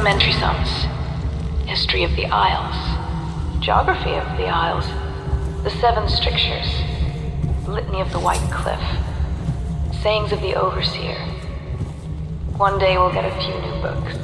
Elementary sums. History of the Isles. Geography of the Isles. The Seven Strictures. Litany of the White Cliff. Sayings of the Overseer. One day we'll get a few new books.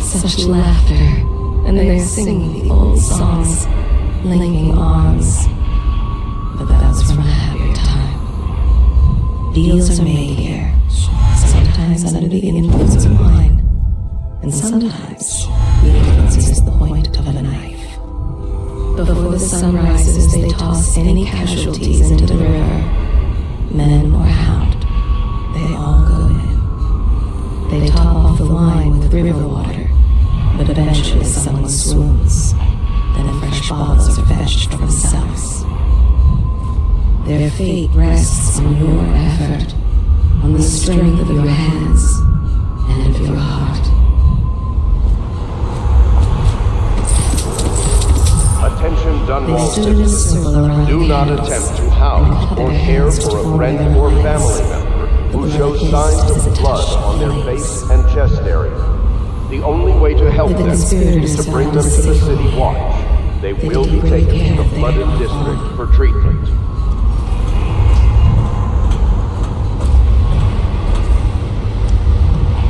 Such laughter, and they're singing the old songs, linking arms. But that was from a happier time. Deals are made here, sometimes sometimes under the influence of wine, and sometimes the influence is the point of a knife. Before the sun rises, they toss any casualties into the river, men or hound. They all go in. They top off the wine with river water, but eventually someone swoons. Then fresh bottles are fetched from the cellars. Their fate rests on your effort, on the strength of your hands and of your heart. Attention Dunwall They stood in a citizens. circle around Do the not handles, attempt to house and or their care hands for a toward friend their or eyes. family member who The shows blood signs is of blood attached on their to face flames. and chest area. The only way to help The them is conspirators to bring found them the to the city city hall. watch. They They will take be great taken care to of the their flooded young district fallen. for treatment.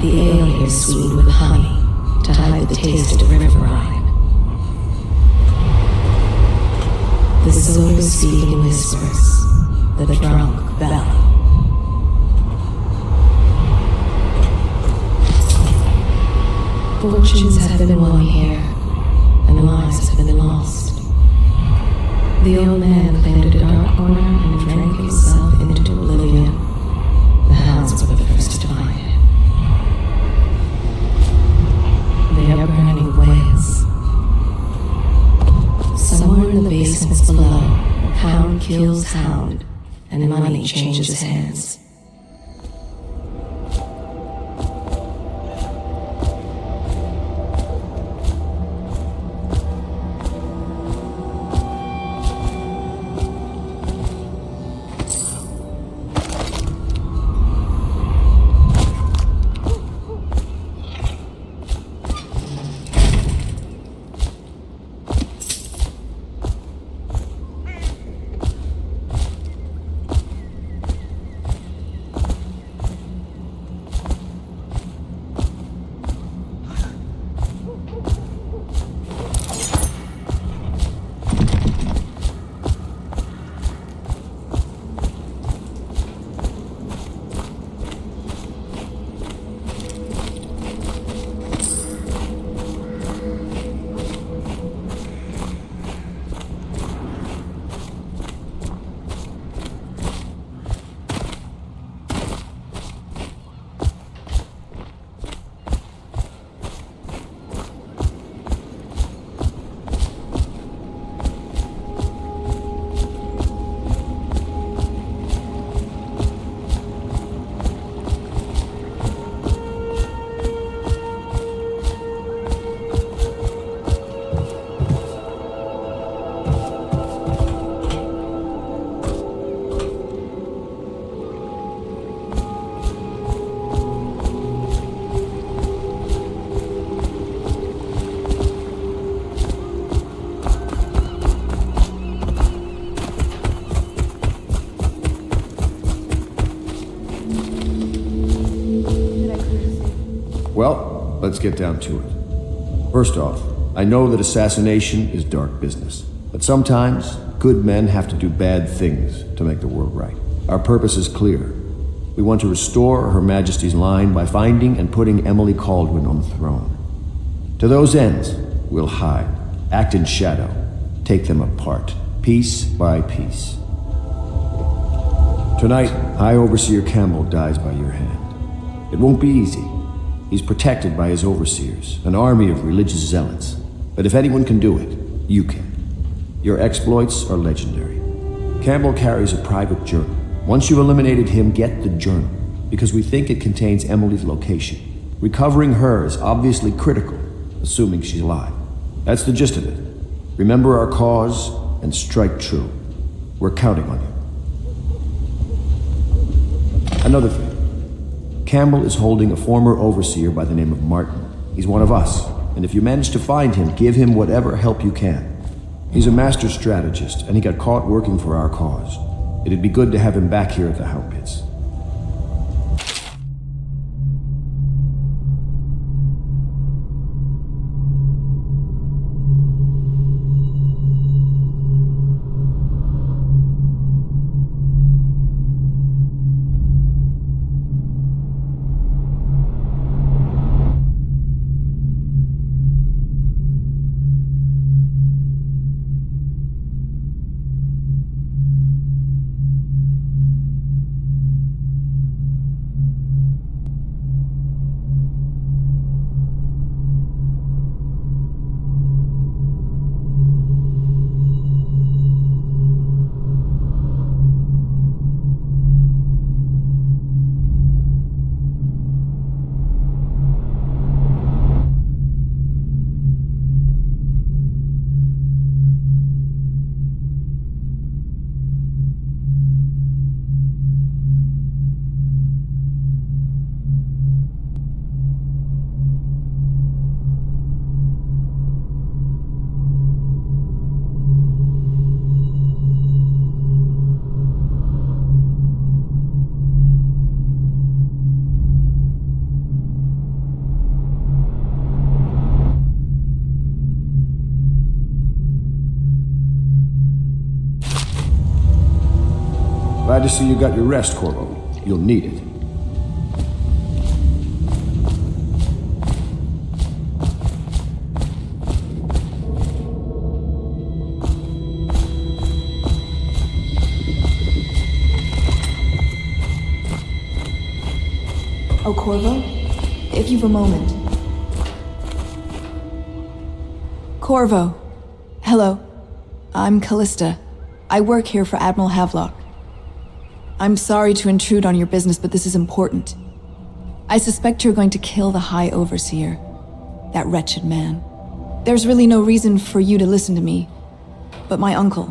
The ale here is sweetened with honey to hide the taste of river wine. The sodas speak in whispers, the drunk bellow. Fortunes have been won here, and lives have been lost. The old man claimed a dark corner and drank himself into oblivion. The hounds were the first to find him. They are burning whales. Somewhere in the basements below, hound kills hound, and money changes hands. Well, let's get down to it. First off, I know that assassination is dark business, but sometimes good men have to do bad things to make the world right. Our purpose is clear. We want to restore Her Majesty's line by finding and putting Emily Caldwin on the throne. To those ends, we'll hide, act in shadow, take them apart, piece by piece. Tonight, High Overseer Campbell dies by your hand. It won't be easy. He's protected by his overseers, an army of religious zealots. But if anyone can do it, you can. Your exploits are legendary. Campbell carries a private journal. Once you've eliminated him, get the journal, because we think it contains Emily's location. Recovering her is obviously critical, assuming she's alive. That's the gist of it. Remember our cause and strike true. We're counting on you. Another thing. Campbell is holding a former overseer by the name of Martin. He's one of us, and if you manage to find him, give him whatever help you can. He's a master strategist, and he got caught working for our cause. It'd be good to have him back here at the Hound Pits. Glad to see you got your rest, Corvo. You'll need it. Oh, Corvo? If you've a moment. Corvo. Hello. I'm Callista. I work here for Admiral Havelock. I'm sorry to intrude on your business, but this is important. I suspect you're going to kill the High Overseer. That wretched man. There's really no reason for you to listen to me, but my uncle,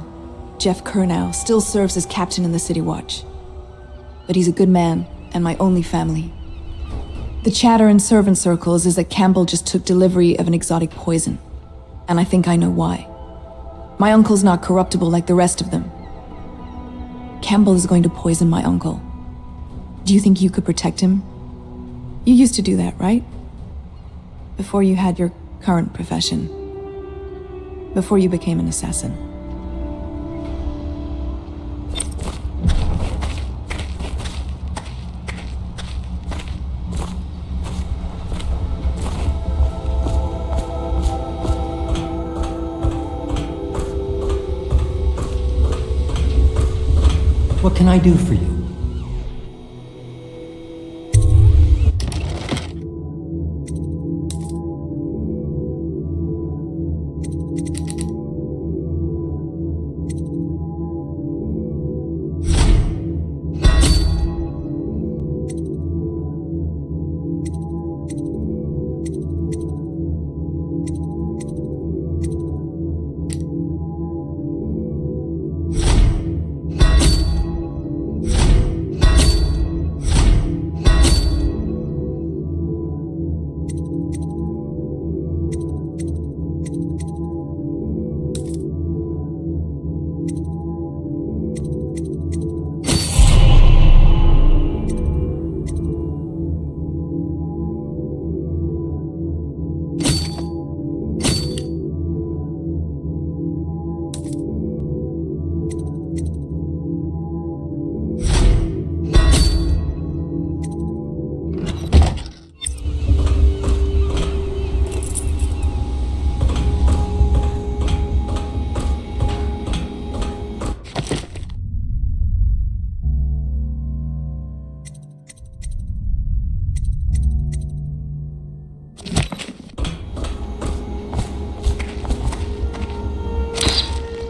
Jeff Kernow, still serves as captain in the City Watch. But he's a good man, and my only family. The chatter in servant circles is that Campbell just took delivery of an exotic poison, and I think I know why. My uncle's not corruptible like the rest of them. Campbell is going to poison my uncle. Do you think you could protect him? You used to do that, right? Before you had your current profession. Before you became an assassin. What can I do for you?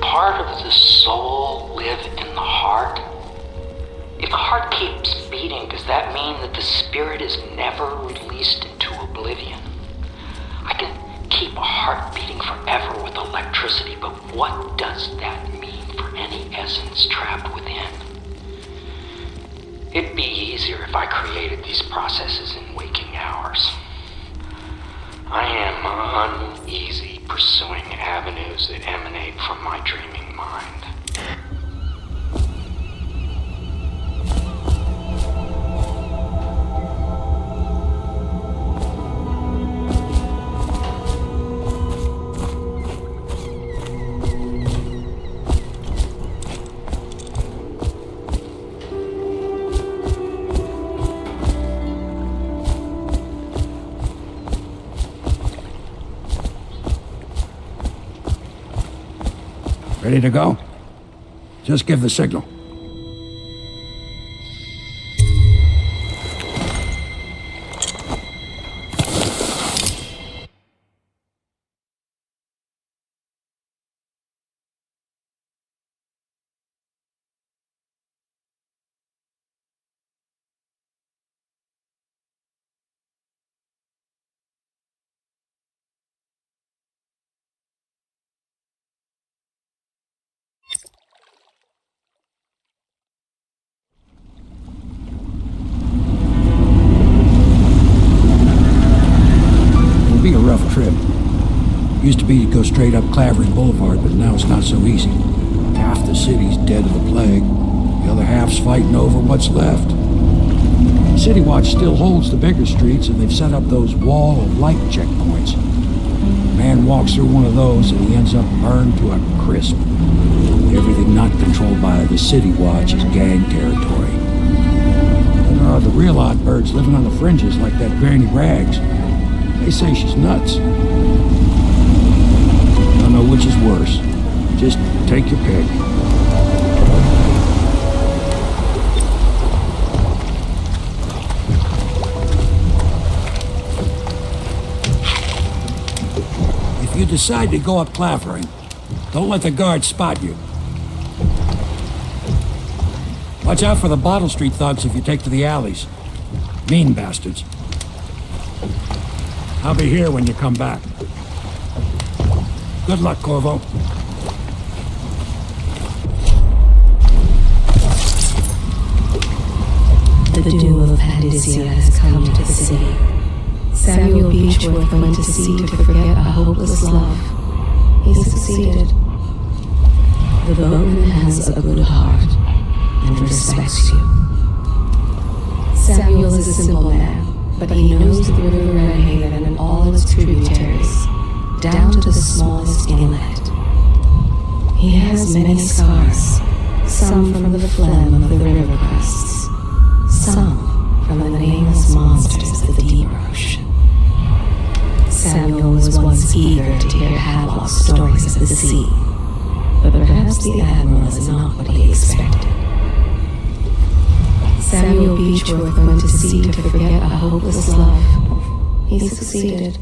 Part of the soul live in the heart? If the heart keeps beating, does that mean that the spirit is never released into oblivion? I can keep a heart beating forever with electricity, but what does that mean for any essence trapped within? It'd be easier if I created these processes in waking hours. I am uneasy pursuing avenues that emanate from my dreaming mind. Ready to go? Just give the signal. Be a rough trip. Used to be to go straight up Clavering Boulevard, but now it's not so easy. Half the city's dead of the plague. The other half's fighting over what's left. City Watch still holds the bigger streets, and they've set up those wall of light checkpoints. Man walks through one of those and he ends up burned to a crisp. Everything not controlled by the City Watch is gang territory. And there are the real odd birds living on the fringes like that Granny Rags. They say she's nuts. I don't know which is worse. Just take your pick. If you decide to go up Clavering, don't let the guards spot you. Watch out for the Bottle Street thugs if you take to the alleys. Mean bastards. I'll be here when you come back. Good luck, Corvo. The doom of Paradisia has come to the city. Samuel Beechworth went to sea to forget a hopeless love. He succeeded. The boatman has a good heart and respects you. Samuel is a simple man, but he knows the river Redhaven and all its tributaries, down to the smallest inlet. He has many scars, some from the phlegm of the river crests, some from the nameless monsters of the deep ocean. Samuel was once eager to hear Hadlock's stories of the sea, but perhaps the Admiral is not what he expected. Samuel Beechworth went to sea to forget a hopeless love. He succeeded.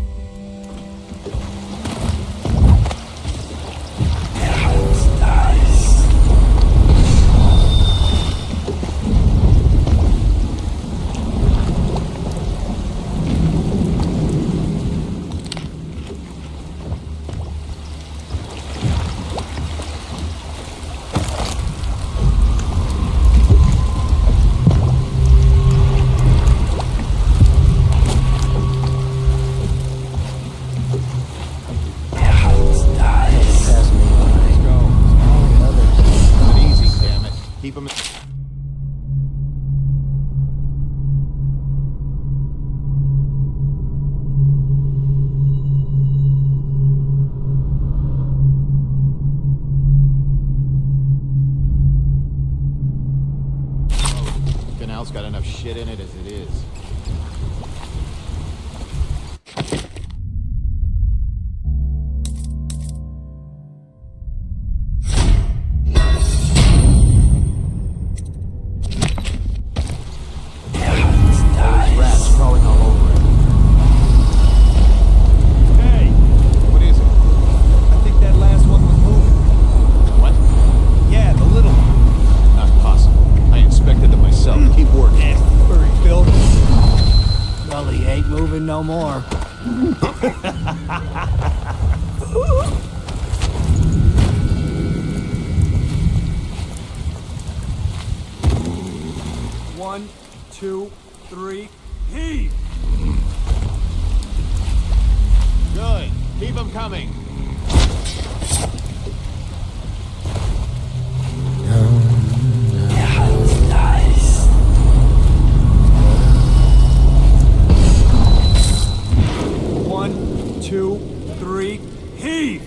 Canal's got enough shit in it as it is. Rats crawling all over it. Hey! What is it? I think that last one was moving. What? Yeah, the little one. Not possible. I inspected them myself. Keep working. Furry Phil. Well, he ain't moving no more. One, two, three, heave! Good. Keep them coming. One, two, three, heave!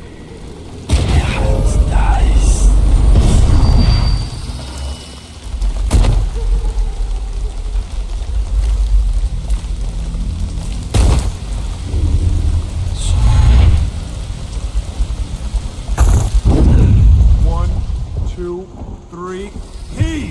One, two, three, heave!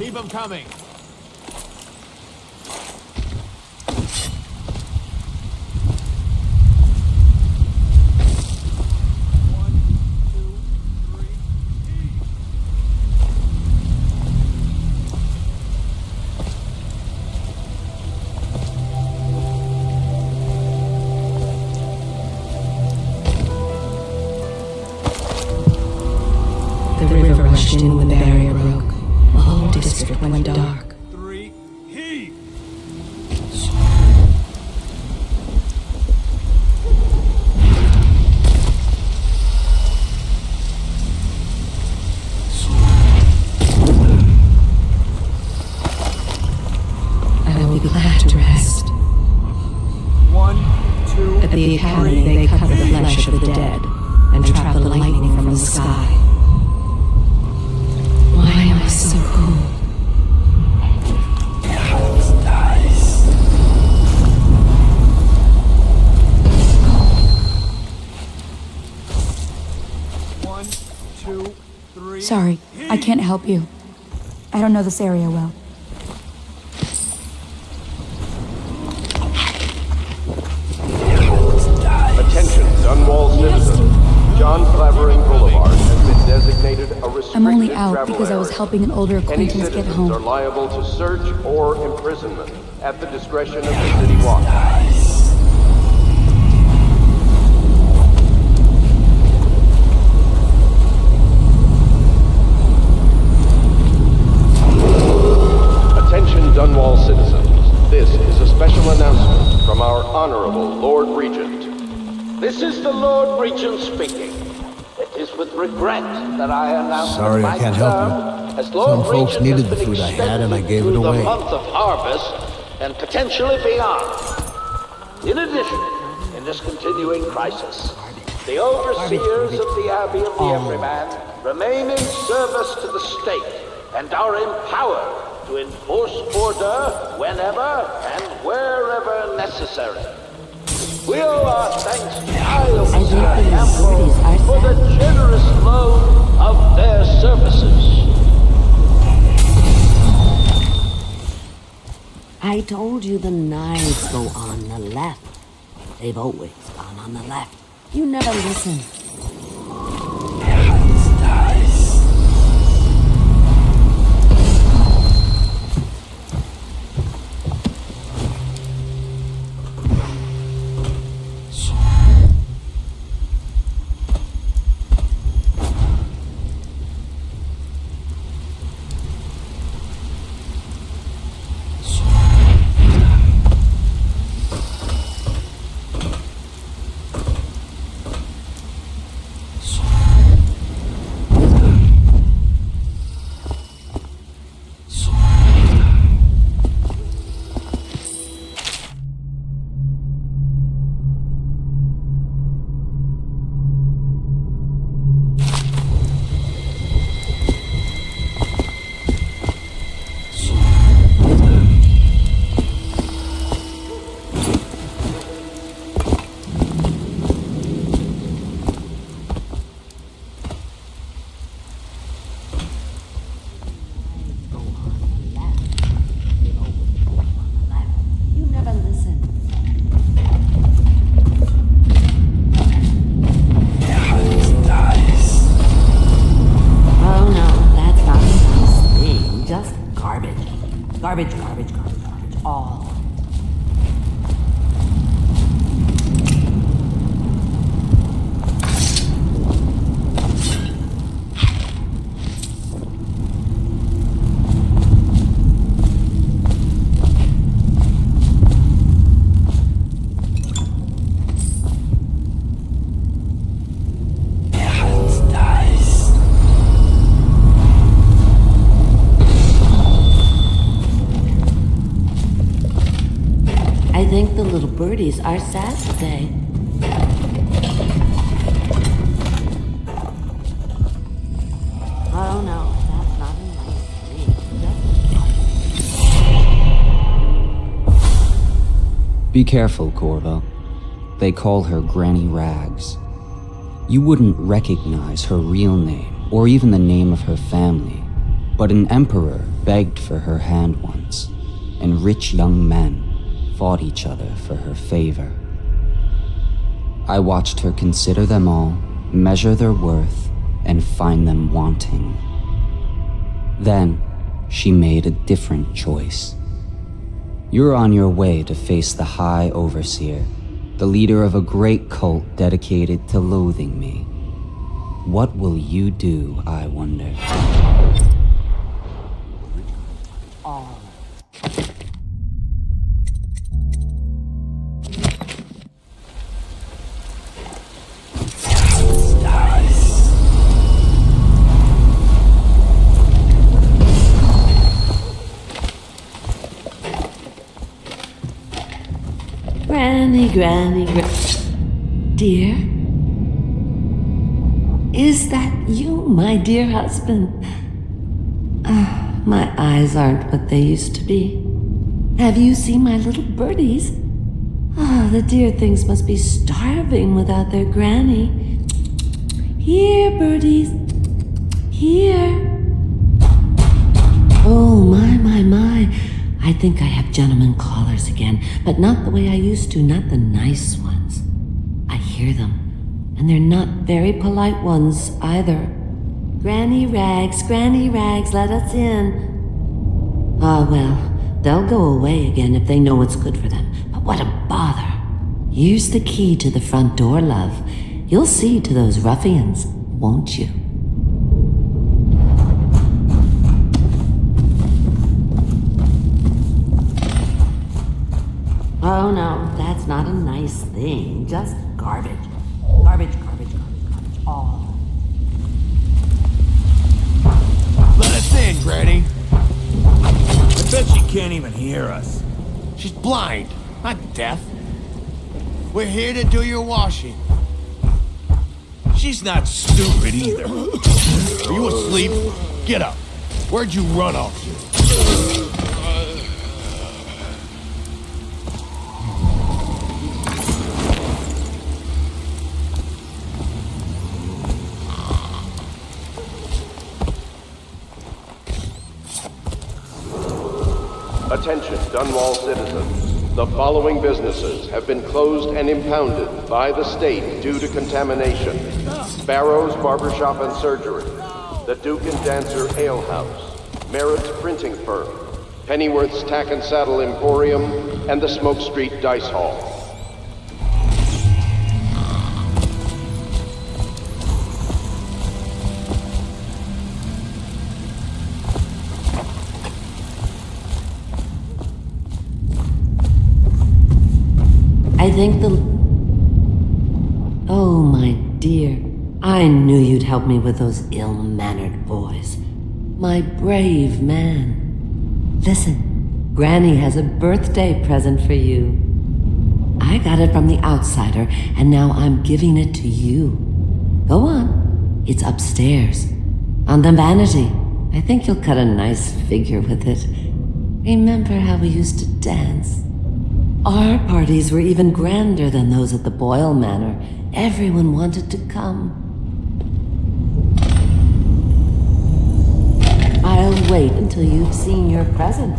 Keep them coming. The river rushed in when the barrier broke. The whole district went dark. 3, heave! I will be glad to rest. 1, 2, At the academy, they cut the flesh of the dead and trap the lightning from the sky. Why am I so cold? One, two, three. Sorry, I can't help you. I don't know this area well. Attention, Dunwall citizens. John Clavering Boulevard has been designated a restricted I'm only out travel because I was area. helping an older Any acquaintance get citizens home. are liable to search or imprisonment at the discretion of the city watch. Attention Dunwall citizens. This is a special announcement from our Honorable Lord Regent. This is the Lord Regent speaking. It is with regret that I announce Sorry, that I my can't help term you. as Lord Some folks Regent needed has the been food I had, and I extended gave it through away. the month of harvest and potentially beyond. In addition, in this continuing crisis, the overseers of the Abbey of the Everyman remain in service to the state and are empowered to enforce order whenever and wherever necessary. We owe our thanks to Isles and Temple for the generous loan of their services. I told you the knives go on the left. They've always gone on the left. You never listen. Garbage, garbage, garbage, garbage. All. I think the little birdies are sad today. Oh no, that's not a nice dream. Be careful, Corva. They call her Granny Rags. You wouldn't recognize her real name, or even the name of her family. But an emperor begged for her hand once, and rich young men fought each other for her favor. I watched her consider them all, measure their worth, and find them wanting. Then, she made a different choice. You're on your way to face the High Overseer, the leader of a great cult dedicated to loathing me. What will you do, I wonder? Granny, dear? Is that you, my dear husband? My eyes aren't what they used to be. Have you seen my little birdies? The dear things must be starving without their granny. Here, birdies. Here. Oh, my. I think I have gentlemen callers again, but not the way I used to, not the nice ones. I hear them, and they're not very polite ones either. Granny Rags, let us in. Well, they'll go away again if they know what's good for them, but what a bother. Here's the key to the front door, love. You'll see to those ruffians, won't you? Oh no, that's not a nice thing. Just garbage. Garbage. All. Let us in, Granny. I bet she can't even hear us. She's blind, not deaf. We're here to do your washing. She's not stupid either. Are you asleep? Get up. Where'd you run off to? Attention, Dunwall citizens. The following businesses have been closed and impounded by the state due to contamination. Barrow's Barbershop and Surgery, the Duke and Dancer Ale House, Merritt's Printing Firm, Pennyworth's Tack and Saddle Emporium, and the Smoke Street Dice Hall. I think Oh, my dear. I knew you'd help me with those ill-mannered boys. My brave man. Listen, Granny has a birthday present for you. I got it from the outsider, and now I'm giving it to you. Go on. It's upstairs. On the vanity. I think you'll cut a nice figure with it. Remember how we used to dance? Our parties were even grander than those at the Boyle Manor. Everyone wanted to come. I'll wait until you've seen your present.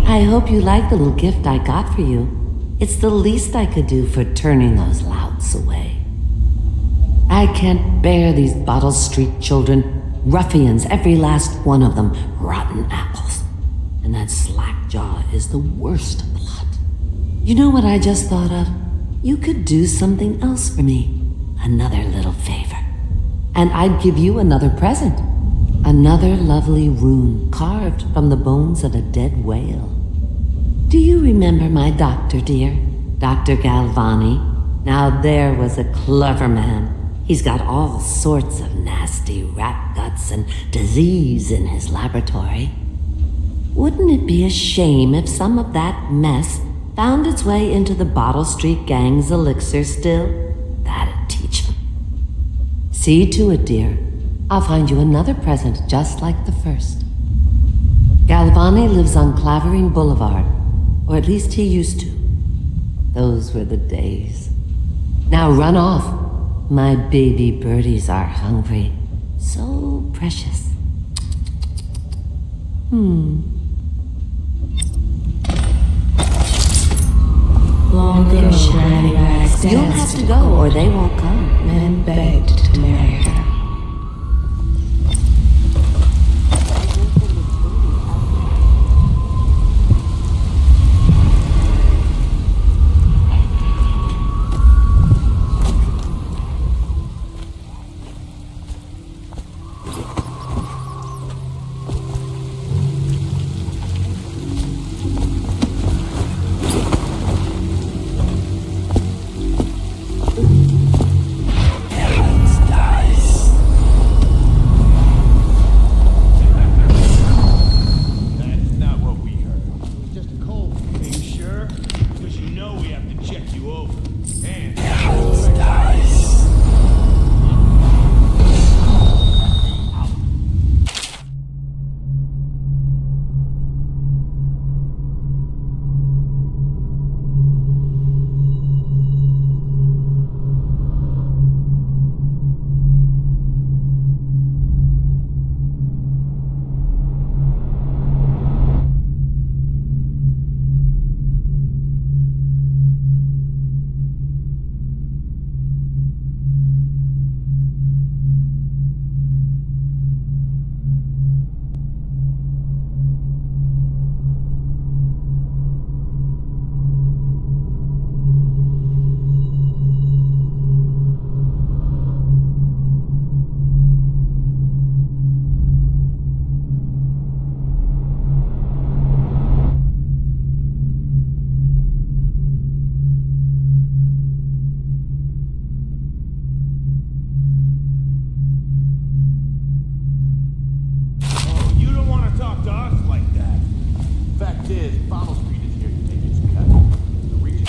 I hope you like the little gift I got for you. It's the least I could do for turning those louts away. I can't bear these Bottle Street children. Ruffians, every last one of them. Rotten apples. And that slack-jaw is the worst of the lot. You know what I just thought of? You could do something else for me. Another little favor. And I'd give you another present. Another lovely rune carved from the bones of a dead whale. Do you remember my doctor, dear? Dr. Galvani? Now there was a clever man. He's got all sorts of nasty rat guts and disease in his laboratory. Wouldn't it be a shame if some of that mess found its way into the Bottle Street Gang's elixir still? That'd teach him. See to it, dear. I'll find you another present just like the first. Galvani lives on Clavering Boulevard, or at least he used to. Those were the days. Now run off. My baby birdies are hungry. So precious. Long ago, Granny Rags You'll have to go or they won't come. Men begged to marry her. That's not what we heard. It was just a cold. Are you sure? Because you know we have to check you over. And... Oh, you don't want to talk to us like that. Fact is, Bottle Street is here to take its cut. The region...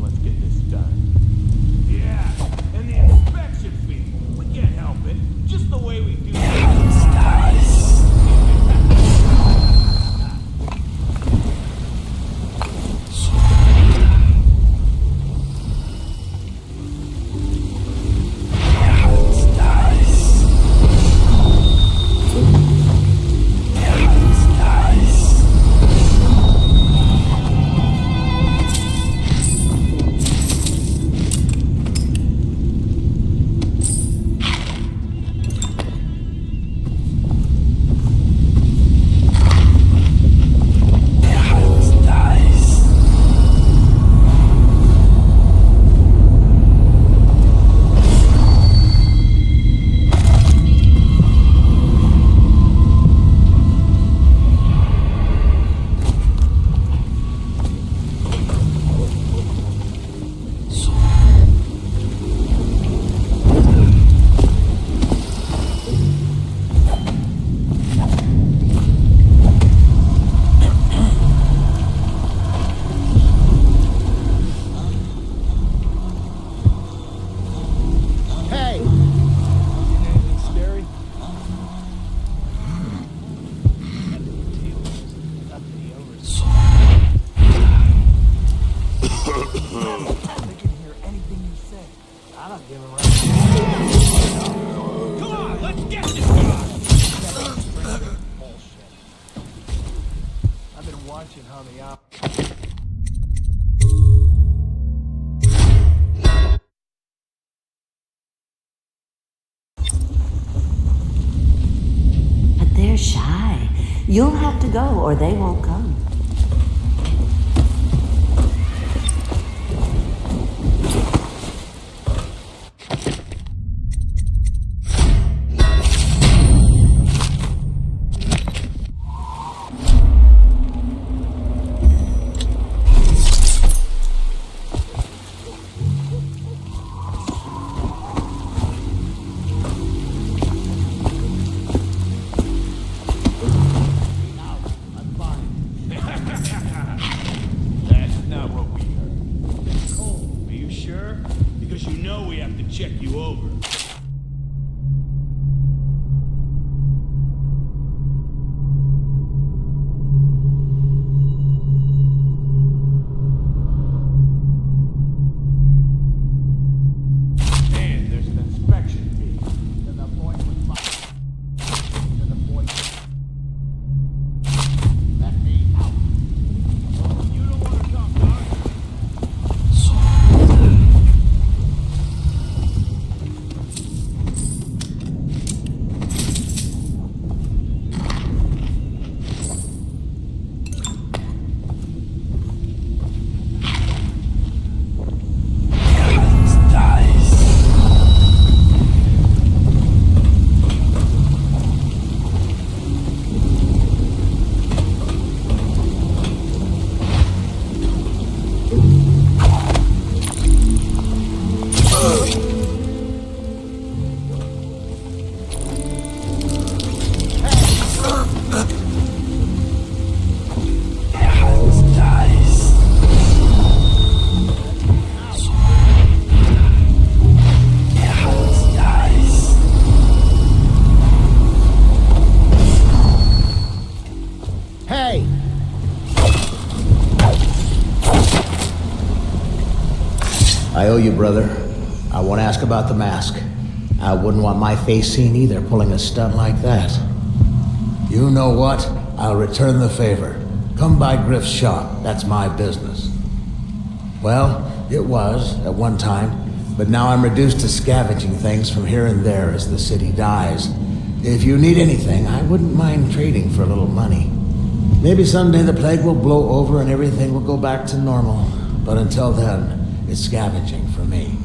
Let's get this done. Yeah, and the inspection fee. We can't help it. Just the way we do watching how they operate. But they're shy. You'll have to go or they won't come. sure? Because you know we have to check you over. And there's an inspection fee. Then the point was fine. Then the point. Let me out. You don't want to talk, dog. I owe you, brother. I won't ask about the mask. I wouldn't want my face seen either, pulling a stunt like that. You know what? I'll return the favor. Come by Griff's shop. That's my business. Well, it was, at one time, but now I'm reduced to scavenging things from here and there as the city dies. If you need anything, I wouldn't mind trading for a little money. Maybe someday the plague will blow over and everything will go back to normal. But until then, it's scavenging for me.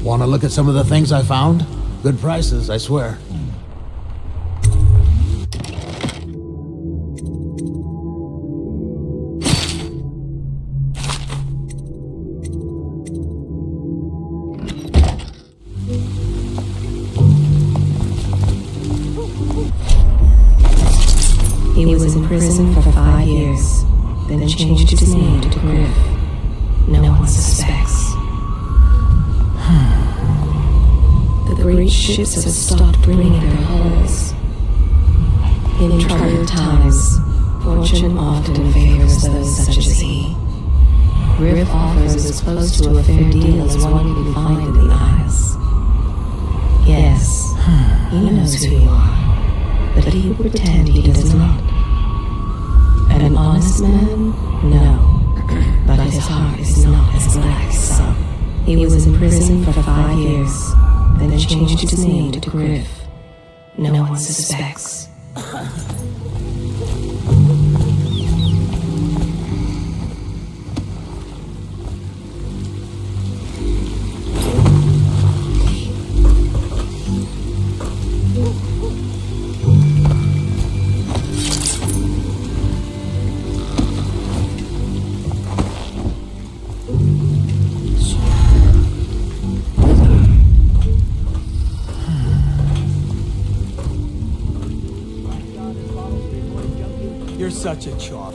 Want to look at some of the things I found? Good prices, I swear. He was in prison for 5 years, then changed his name to Griff. No one suspects. The great ships have stopped bringing their hulls. In troubled times, fortune often favors those such as he. Griff offers as close to a fair deal as one can find in the Isles. Yes, he knows who you are, but he will pretend he does not. An honest man? No, but his heart is not as black as some. He was in prison for 5 years, then changed his name to Griff. no one suspects. You're such a chop.